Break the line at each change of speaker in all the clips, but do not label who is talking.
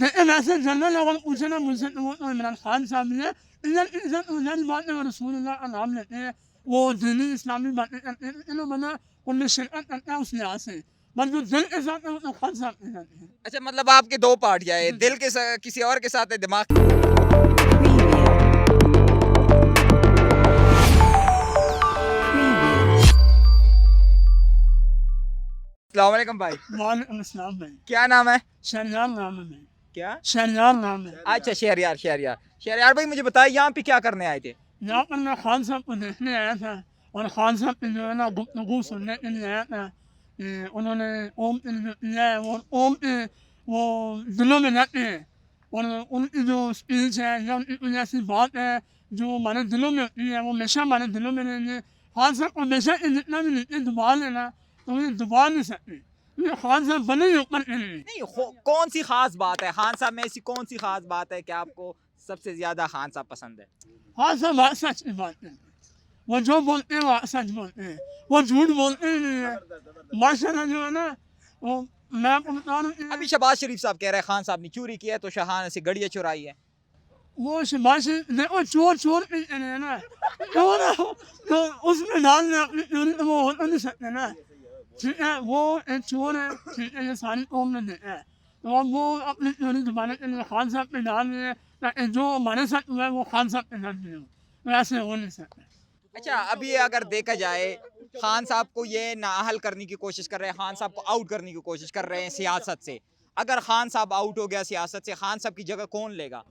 دیکھیں ویسے جنرل اگر پوچھے نا مجھ سے تو وہ تو عمران خان صاحب نے ادھر عزت ادھر باتیں وہ رسول اللہ کا نام لیتے ہیں وہ دینی اسلامی باتیں کرتے ہیں انہوں بنا ان میں شرکت کرتا ہے اس لحاظ سے بس جو دل کے ساتھ ہے وہ تو خان صاحب کے ساتھ ہے.
اچھا مطلب آپ کے دو پارٹیاں ہیں, دل کے کسی اور کے ساتھ ہے, دماغ. السلام علیکم بھائی.
وعلیکم السلام بھائی.
کیا نام ہے؟
شہریار نام ہے بھائی.
کیا
شہریار نام ہے.
اچھا شہریار بھائی مجھے بتائیں یہاں پہ کیا کرنے آئے تھے؟
یہاں پر میں خان صاحب کو دیکھنے آیا تھا اور خان صاحب کی جو ہے نا گفتگو سننے کے لیے آیا تھا. انہوں نے اوم کے جو کیا ہے وہ اوم کے وہ دلوں میں رہتے ہیں اور ان کی جو اسپیچ ہے یا ان کی کوئی ایسی بات ہے جو ہمارے دلوں میں ہوتی ہے وہ ہمیشہ ہمارے دلوں میں رہیں گے. خان صاحب کو ہمیشہ جتنا بھی لیتے دبا لینا تو انہیں دبا نہیں سکتے. خان صاحب بنے ہی اوپر کے لیے.
نہیں, کون سی خاص بات ہے خان صاحب میں, ایسی کون سی خاص بات ہے کہ آپ کو سب سے زیادہ خان صاحب پسند ہے؟
خان صاحب بات سچ کی بات ہے. وہ جو بولتے ہیں وہ سچ بولتے ہیں, وہ جھوٹ بولتے ہی نہیں ہیں. ماشاء اللہ جو ہے نا وہ میں آپ کو بتا رہا ہوں
ابھی شہباز شریف صاحب کہہ رہے ہیں خان صاحب نے چوری کی ہے تو شاہان سے گڑیاں چرائی ہے.
وہ شہباز شریف دیکھو چور پہ ہے نا تو اس میں ڈالنا اپنی چوری تو وہ ہوتا نہیں سکتے نا. ٹھیک ہے وہ ایک چور ہے, ٹھیک ہے, یہ ساری قوم نے دیکھا ہے تو اب وہ اپنی چوری دبانے کے لیے خان صاحب پہ ڈال رہے ہیں تاکہ جو ہمارے ساتھ ہوا ہے وہ خان صاحب پہ ڈال دیں. ویسے ہو نہیں سکتا.
اچھا ابھی اگر دیکھا جائے خان صاحب کو یہ نااہل کرنے کی کوشش کر رہے ہیں, خان صاحب کو آؤٹ کرنے کی کوشش کر رہے ہیں سیاست سے. اگر خان صاحب آؤٹ ہو گیا سیاست سے, خان صاحب کی جگہ کون لے گا؟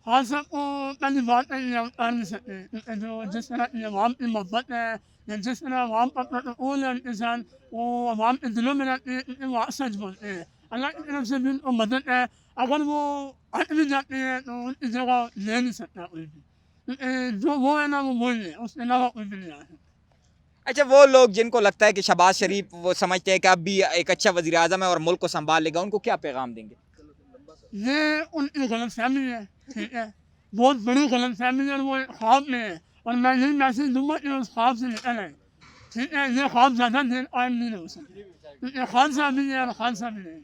خان صاحب کو پہلی بات ہے یہ کر نہیں سکتے جو جس طرح کی عوام کی محبت ہے یا جس طرح عوام کا پروٹوکول ہے ان کے ساتھ وہ عوام کے دلوں میں رہتے ہیں وہ سچ بولتے ہیں. اللہ کی طرف سے بھی ان کو مدد ہے. اگر وہ ہٹ بھی جاتے ہیں تو ان کی جگہ لے نہیں سکتا کوئی بھی. جو وہ ہے نا وہ بول لے, اس کے علاوہ کوئی بھی نہیں آ سکتا.
اچھا وہ لوگ جن کو لگتا ہے کہ شہباز شریف وہ سمجھتے ہیں کہ اب بھی ایک اچھا وزیر اعظم ہے اور ملک کو سنبھال لے گا, ان کو کیا پیغام دیں گے؟
یہ ان کی غلط فہمی ہے. ٹھیک ہے, بہت بڑی غلط فہمی ہے اور وہ خواب میں ہے اور میں یہی میسج دوں گا کہ اس خواب سے نکل آئے. ٹھیک ہے, یہ خواب زیادہ دیر قائم نہیں رہ سکتے کیونکہ خان صاحب بھی ہے اور خان صاحب بھی نہیں.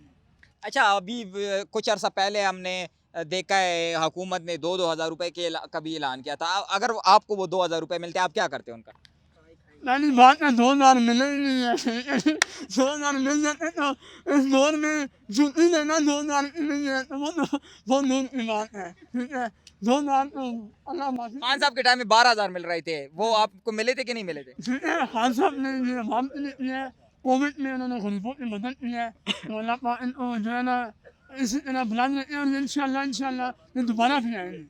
اچھا ابھی کچھ عرصہ پہلے ہم نے دیکھا ہے حکومت نے 2,000 روپے کے کا بھی اعلان کیا تھا. اگر آپ کو وہ 2,000 روپے ملتے آپ کیا کرتے ان کا؟
پہلی بات ہے 2,000 ملے ہی نہیں ہے. 2,000 مل جاتے تو اس دور میں جھوٹی لینا 2,000 کی نہیں ہے تو وہ تو بہت دور کی بات ہے. ٹھیک ہے, 2,000 تو اللہ معافی.
خان صاحب کے ٹائم میں 12,000 مل رہے تھے, وہ آپ کو ملے تھے کہ نہیں ملے تھے؟
ٹھیک ہے, خان صاحب نے یہ عوام کے لیے کیا ہے. کووڈ میں انہوں نے غریبوں کی مدد کی ہے تو اللہ پاک ان کو جو ہے نا اسی طرح بلا دیتے ہیں اور انشاءاللہ یہ دوبارہ بھی آئیں گے.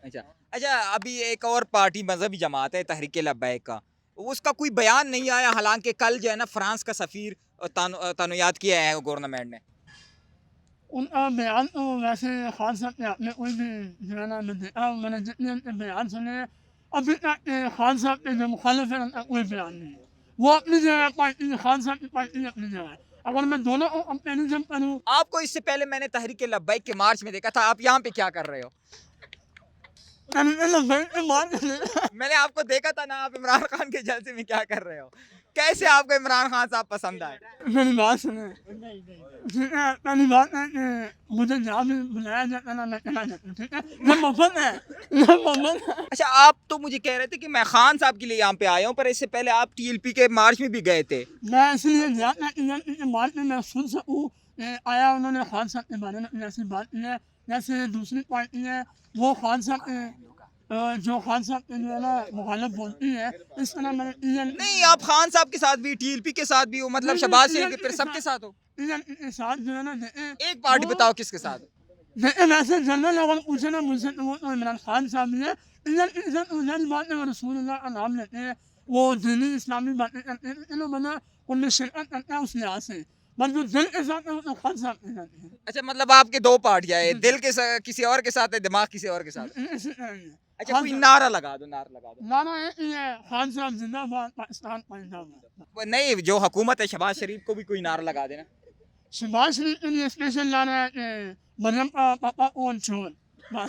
اچھا ابھی ایک اور پارٹی مذہبی جماعت ہے تحریک لبیک کا, اس کا کوئی بیان نہیں آیا, حالانکہ کل جو ہے نا فرانس کا سفیر تعنیات کیا ہے گورنمنٹ نے.
ان کا بیان تو ویسے خان صاحب نے اپنے کوئی بھی جو ہے نا میں نے جتنے ان کے بیان سنے ہیں ابھی تک خان صاحب کے جو مخالف ہیں ان کا کوئی بیان نہیں ہے. وہ اپنی جگہ پارٹی, خان صاحب کی پارٹی اپنی جگہ ہے. اگر میں دونوں کو کمپیریزن کروں,
آپ کو اس سے پہلے میں نے تحریک لبیک کے مارچ میں دیکھا تھا, آپ یہاں پہ کیا کر رہے ہو؟ میں نے آپ کو دیکھا تھا نا, آپ عمران خان کے جلسے میں کیا کر رہے ہو. کیسے آپ کو عمران خان صاحب پسند آئے؟
میری بات سنیں. پہلی بات ہے کہ مجھے جہاں بھی بلایا جاتا نا میں چلا جاتا. ٹھیک ہے, یہ مفت ہے, یہ مفت ہے.
اچھا آپ تو مجھے کہہ رہے تھے کہ میں خان صاحب کے لیے یہاں پہ آیا ہوں, پر اس سے پہلے آپ TLP کے مارچ میں بھی گئے تھے.
میں اس لیے زیادہ کہ مارچ میں سن سکوں آیا انہوں نے خان صاحب کے بارے میں ایسی بات کی ہے جیسے دوسری پارٹی ہے وہ خان صاحب جو خان صاحب کے جو ہے نا مخالف بولتی ہے اس طرح میں
نہیں, آپ خان صاحب کے ساتھ بھی TLP کے ساتھ بھی ہو, مطلب شہباز شریف کے پھر سب کے ساتھ ہو.
کے ساتھ جو ہے نا
ایک پارٹی بتاؤ کس کے ساتھ.
ویسے جنرل اگر پوچھے نا مجھ سے تو وہ تو عمران خان صاحب نے ادھر باتیں وہ رسول اللہ کا نام لیتے ہیں وہ دینی اسلامی باتیں کرتے ہیں انہوں بنا ان میں شرکت کرتا ہے اس لحاظ سے بس جو دل کے ساتھ ہے وہ تو خان صاحب کے ساتھ ہے.
اچھا مطلب آپ کے دو پارٹیاں ہیں, دل کے کسی اور کے ساتھ ہے, دماغ کسی اور کے ساتھ. اچھا کوئی نعرہ لگا دو, نعرہ لگا دو.
نعرہ یہ ہے خان صاحب زندہ باد, پاکستان زندہ باد.
نہیں, جو حکومت ہے شہباز شریف کو بھی کوئی نعرہ لگا دینا.
شہباز شریف کے لیے اسپیشل لانا ہے کہ مریم کا پاپا کون چور.